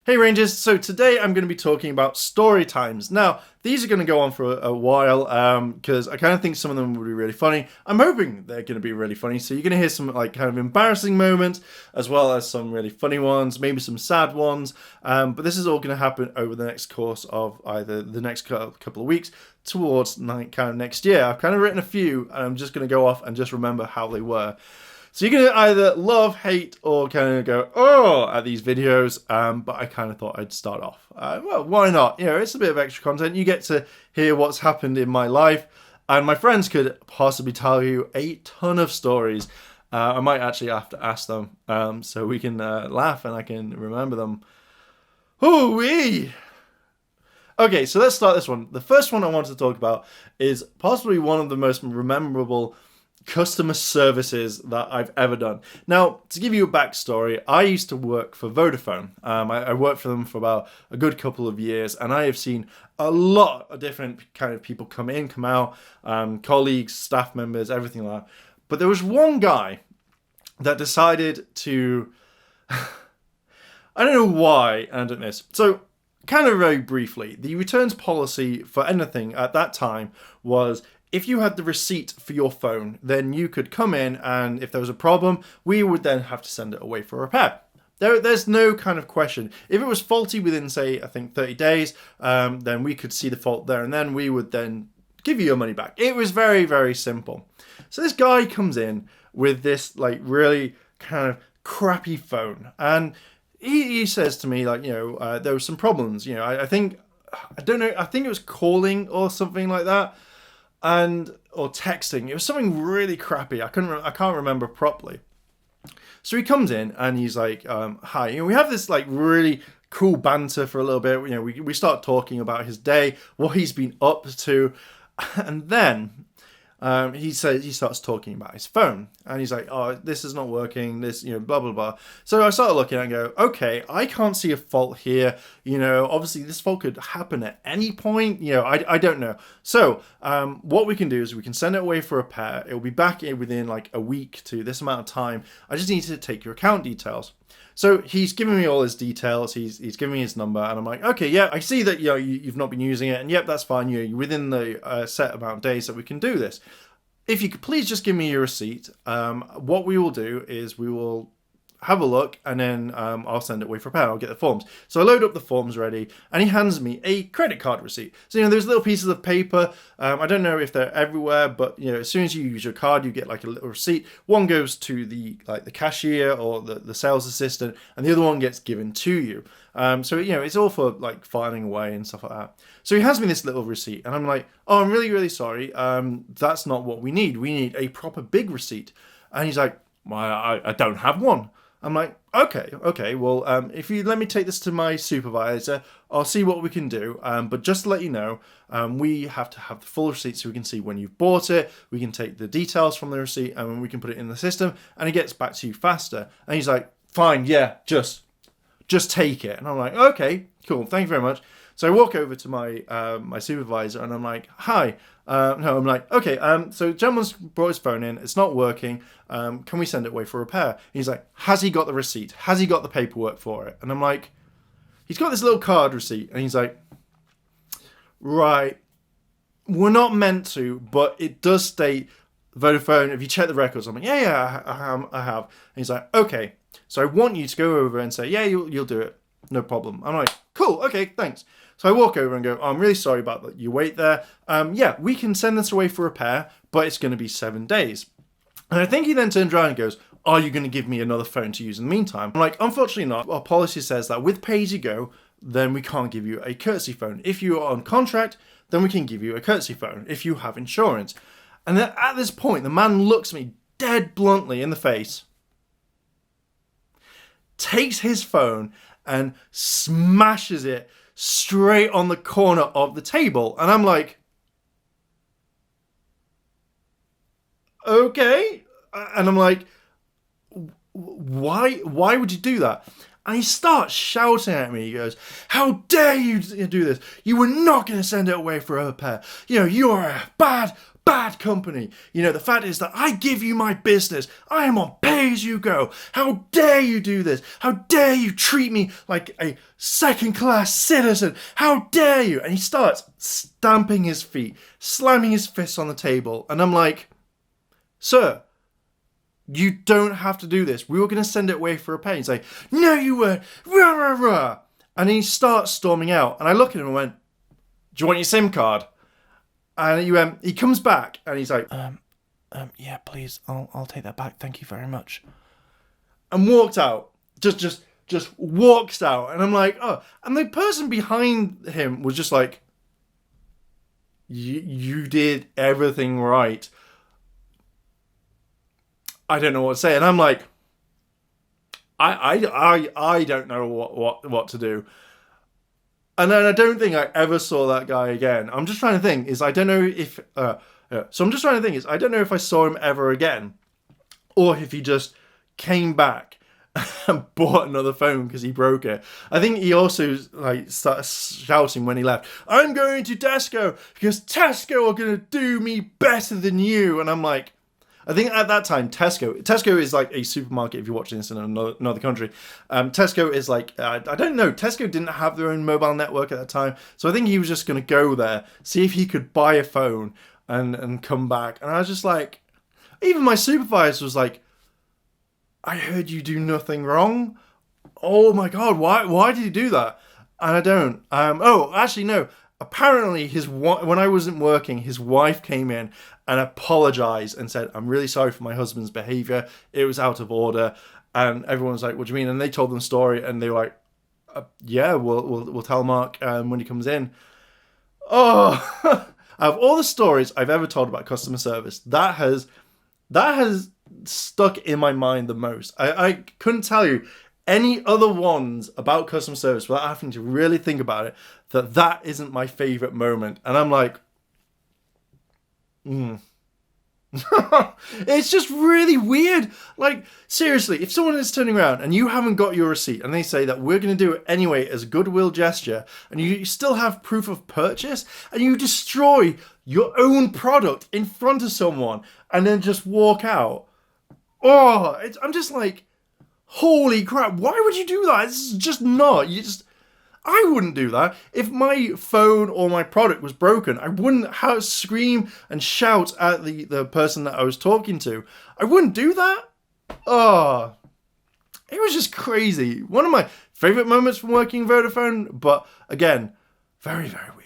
Hey Rangers, so today I'm going to be talking about story times. Now, these are going to go on for a while because I kind of think some of them will be really funny. I'm hoping they're going to be really funny, so you're going to hear some like kind of embarrassing moments as well as some really funny ones, maybe some sad ones, but this is all going to happen over the next course of either the next couple of weeks towards kind of next year. I've kind of written a few and I'm just going to go off and just remember how they were. So you're going to either love, hate, or kind of go, oh, at these videos, but I kind of thought I'd start off. Well, why not? You know, it's a bit of extra content. You get to hear what's happened in my life, and my friends could possibly tell you a ton of stories. I might actually have to ask them, so we can laugh and I can remember them. Ooh-wee! Okay, so let's start this one. The first one I wanted to talk about is possibly one of the most memorable customer services that I've ever done. Now, to give you a backstory, I used to work for Vodafone. I worked for them for about a good couple of years, and I have seen a lot of different kind of people come in, come out, colleagues, staff members, everything like that. But there was one guy that decided to, I don't know why I did this. So, kind of very briefly, the returns policy for anything at that time was if you had the receipt for your phone, then you could come in, and if there was a problem, we would then have to send it away for repair. There's no kind of question. If it was faulty within, say, I think 30 days, then we could see the fault there, and then we would then give you your money back. It was very, very simple. So this guy comes in with this like really kind of crappy phone, and he says to me like, there were some problems. I don't know, I think it was calling or something like that. Or texting. It was something really crappy. I can't remember properly. So he comes in and he's like, hi. We have this like really cool banter for a little bit. We start talking about his day, what he's been up to, and then he starts talking about his phone, and he's like, oh, this is not working, this, blah, blah, blah. So I started looking and go, okay, I can't see a fault here. Obviously this fault could happen at any point. I don't know. So what we can do is we can send it away for repair. It will be back in within like a week to this amount of time. I just need to take your account details. So he's giving me all his details. He's giving me his number, and I'm like, okay, yeah, I see that you've not been using it, and yep, that's fine. You're within the set amount of days that we can do this. If you could please just give me your receipt. What we will do is we will have a look, and then I'll send it away for repair. I'll get the forms. So I load up the forms ready, and he hands me a credit card receipt. So there's little pieces of paper. I don't know if they're everywhere, but as soon as you use your card, you get like a little receipt. One goes to the cashier or the sales assistant, and the other one gets given to you. So it's all for like filing away and stuff like that. So he hands me this little receipt, and I'm like, oh, I'm really, really sorry. That's not what we need. We need a proper big receipt. And he's like, well, I don't have one. I'm like, okay, well, if you let me take this to my supervisor, I'll see what we can do. But just to let you know, we have to have the full receipt so we can see when you've bought it. We can take the details from the receipt and we can put it in the system, and it gets back to you faster. And he's like, fine, yeah, just take it. And I'm like, okay, cool, thank you very much. So I walk over to my supervisor, and I'm like, hi. I'm like, okay, so gentleman's brought his phone in. It's not working. Can we send it away for repair? And he's like, has he got the receipt? Has he got the paperwork for it? And I'm like, he's got this little card receipt. And he's like, right, we're not meant to, but it does state Vodafone. If you check the records, I'm like, yeah, I have. And he's like, okay, so I want you to go over and say, yeah, you'll do it. No problem. I'm like, cool, okay, thanks. So I walk over and go, oh, I'm really sorry about your wait there. Yeah, we can send this away for repair, but it's going to be 7 days. And I think he then turns around and goes, are you going to give me another phone to use in the meantime? I'm like, unfortunately not. Our policy says that with pay-as-you-go, then we can't give you a courtesy phone. If you are on contract, then we can give you a courtesy phone if you have insurance. And then at this point, the man looks me dead bluntly in the face, takes his phone and smashes it straight on the corner of the table. And I'm like, okay. And I'm like, why would you do that? And he starts shouting at me. He goes, how dare you do this? You were not going to send it away for a repair. You are a bad bad company. You know, the fact is that I give you my business. I am on pay-as-you-go. How dare you do this? How dare you treat me like a second-class citizen? How dare you? And he starts stamping his feet, slamming his fists on the table. And I'm like, sir, you don't have to do this. We were going to send it away for a pay. He's like, no, you weren't. Rah, rah, rah. And he starts storming out. And I look at him and went, do you want your SIM card? And he comes back and he's like, yeah, please, I'll take that back. Thank you very much. And walked out. Just walks out. And I'm like, oh. And the person behind him was just like, you did everything right. I don't know what to say. And I'm like, I don't know what to do. And then I don't think I ever saw that guy again. I'm just trying to think. I don't know if I saw him ever again, or if he just came back and bought another phone because he broke it. I think he also started shouting when he left, "I'm going to Tesco because Tesco are going to do me better than you." And I'm like, I think at that time, Tesco is like a supermarket if you're watching this in another country. Tesco is like, I don't know, Tesco didn't have their own mobile network at that time. So I think he was just going to go there, see if he could buy a phone and come back. And I was just like, even my supervisor was like, I heard you do nothing wrong. Oh my God, why did you do that? And I don't. Actually, no. Apparently, when I wasn't working, his wife came in and apologized and said, "I'm really sorry for my husband's behavior. It was out of order." And everyone was like, "What do you mean?" And they told them the story, and they were like, "Yeah, we'll tell Mark when he comes in." Oh, out of all the stories I've ever told about customer service, that has stuck in my mind the most. I couldn't tell you any other ones about customer service without having to really think about it, that isn't my favorite moment. And I'm like, It's just really weird. Like, seriously, if someone is turning around and you haven't got your receipt and they say that we're going to do it anyway as a goodwill gesture, and you still have proof of purchase, and you destroy your own product in front of someone and then just walk out. I'm just like, holy crap, why would you do that? It's just not. I wouldn't do that. If my phone or my product was broken, I wouldn't scream and shout at the person that I was talking to. I wouldn't do that. It was just crazy. One of my favorite moments from working Vodafone, but again, very, very weird.